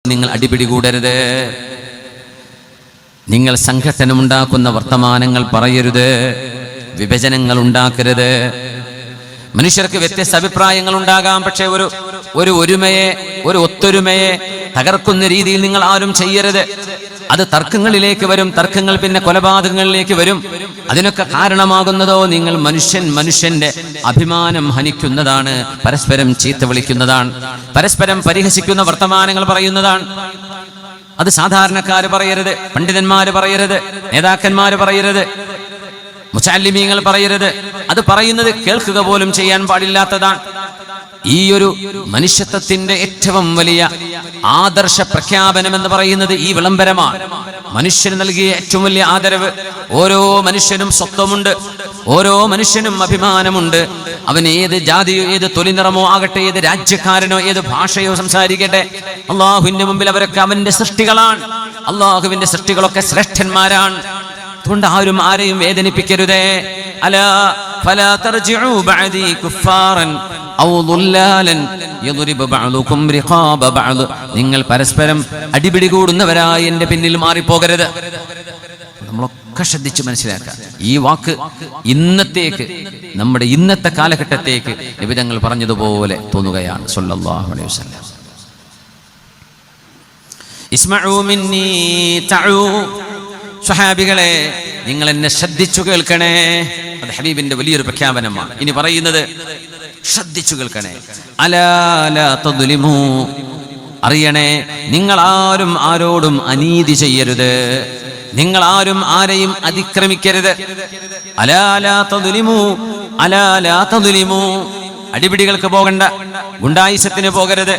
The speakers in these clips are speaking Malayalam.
നിങ്ങൾ അടിപിടി കൂടരുത്. നിങ്ങൾ സംഘട്ടനമുണ്ടാക്കുന്ന വർത്തമാനങ്ങൾ പറയരുത്. വിഭജനങ്ങൾ ഉണ്ടാക്കരുത്. മനുഷ്യർക്ക് വ്യത്യസ്ത അഭിപ്രായങ്ങൾ ഉണ്ടാകാം. പക്ഷേ ഒരു ഒത്തൊരുമയെ തകർക്കുന്ന രീതിയിൽ നിങ്ങൾ ആരും ചെയ്യരുത്. അത് തർക്കങ്ങളിലേക്ക് വരും. തർക്കങ്ങൾ പിന്നെ കൊലപാതകങ്ങളിലേക്ക് വരും. അതിനൊക്കെ കാരണമാകുന്നതോ നിങ്ങൾ മനുഷ്യന്റെ അഭിമാനം ഹനിക്കുന്നതാണ്. പരസ്പരം ചീത്ത വിളിക്കുന്നതാണ്. പരസ്പരം പരിഹസിക്കുന്ന വർത്തമാനങ്ങൾ പറയുന്നതാണ്. അത് സാധാരണക്കാര് പറയരുത്, പണ്ഡിതന്മാര് പറയരുത്, നേതാക്കന്മാര് പറയരുത്, മുസല്ലിമീങ്ങൾ പറയരുത്. അത് പറയുന്നത് കേൾക്കുക പോലും ചെയ്യാൻ പാടില്ലാത്തതാണ്. ഈ ഒരു മനുഷ്യത്വത്തിന്റെ ഏറ്റവും വലിയ ആദർശ പ്രഖ്യാപനം എന്ന് പറയുന്നത് ഈ വിളംബരമാണ്. മനുഷ്യന് നൽകിയ ഏറ്റവും വലിയ ആദരവ്. ഓരോ മനുഷ്യനും സ്വത്വമുണ്ട്, ഓരോ മനുഷ്യനും അഭിമാനമുണ്ട്. അവൻ ഏത് ജാതിയോ ഏത് തൊലിനിറമോ ആകട്ടെ, ഏത് രാജ്യക്കാരനോ ഏത് ഭാഷയോ സംസാരിക്കട്ടെ, അള്ളാഹുവിന്റെ മുമ്പിൽ അവരൊക്കെ അവന്റെ സൃഷ്ടികളാണ്. അള്ളാഹുവിന്റെ സൃഷ്ടികളൊക്കെ ശ്രേഷ്ഠന്മാരാണ്. അതുകൊണ്ട് ആരെയും വേദനിപ്പിക്കരുതേ. അലാ ഫലാ തർജിഉ ബഅദി കുഫാറൻ ഔ ദുല്ലാലൻ യദ്രിബു ബഅദുകും റിഖാബ ബഅദ്. നിങ്ങൾ പരസ്പരം അടിപിടി കൂടുന്നവരായി എന്റെ പിന്നിൽ മാറിപ്പോകരുത്. നമ്മളൊക്കെ ശ്രദ്ധിച്ച് മനസ്സിലാക്കുക. ഈ വാക്ക് നമ്മുടെ ഇന്നത്തെ കാലഘട്ടത്തേക്ക് നബി തങ്ങൾ പറഞ്ഞതുപോലെ തോന്നുകയാണ് സല്ലല്ലാഹു അലൈഹി വസല്ലം. ഇസ്മഉ മിന്നി തഉ. സ്വഹാബികളെ, നിങ്ങൾ എന്നെ ശ്രദ്ധിച്ചു കേൾക്കണേ. അത് ഹബീബിന്റെ വലിയൊരു പ്രഖ്യാപനമാണ്. ഇനി പറയുന്നത് ശ്രദ്ധിച്ചു കേൾക്കണേ. അലാ ലാ തദ്ലിമു. അറിയണേ, നിങ്ങൾ ആരും ആരോടും അനീതി ചെയ്യരുത്. നിങ്ങൾ ആരും ആരെയും അതിക്രമിക്കരുത്. അലാ ലാ തദ്ലിമു, അലാ ലാ തദ്ലിമു. അടിപിടികൾക്ക് പോകണ്ട, ഗുണ്ടായിസത്തിന് പോകരുത്,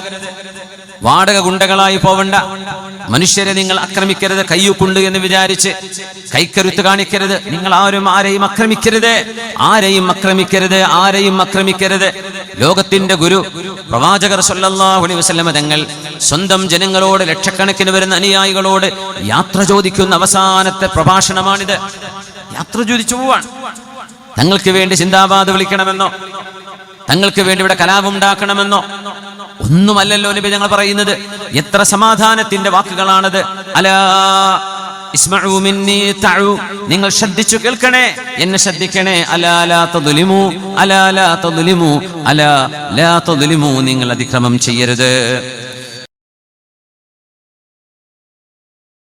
വാടക ഗുണ്ടകളായി പോവണ്ട. മനുഷ്യരെ നിങ്ങൾ ആക്രമിക്കരുത്. കയ്യൂക്കുണ്ട് എന്ന് വിചാരിച്ച് കൈക്കരുത്ത് കാണിക്കരുത്. നിങ്ങൾ ആരെയും ആക്രമിക്കരുത്, ആരെയും ആക്രമിക്കരുത്. ലോകത്തിന്റെ ഗുരു പ്രവാചകർ സല്ലല്ലാഹു അലൈഹി വസല്ലം തങ്ങൾ സ്വന്തം ജനങ്ങളോട്, ലക്ഷക്കണക്കിന് വരുന്ന അനുയായികളോട് യാത്ര ചോദിക്കുന്ന അവസാനത്തെ പ്രഭാഷണമാണിത്. യാത്ര ചോദിച്ചു പോവാൻ. തങ്ങൾക്ക് വേണ്ടി സിന്ദാബാദ് വിളിക്കണമെന്നോ, തങ്ങൾക്ക് വേണ്ടി ഇവിടെ കലാപമുണ്ടാക്കണമെന്നോ ഒന്നുമല്ലല്ലോ നബി ഞങ്ങൾ പറയുന്നത്. എത്ര സമാധാനത്തിന്റെ വാക്കുകളാണത്. അലാ ഇസ്മഉ മിന്നി തഉ. നിങ്ങൾ ശ്രദ്ധിച്ചു കേൾക്കണേ, എന്നെ ശ്രദ്ധിക്കണേ. അലാ ലാ തദ്ലിമു, അലാ ലാ തദ്ലിമു, അലാ ലാ തദ്ലിമു. നിങ്ങൾ അതിക്രമം ചെയ്യരുത്.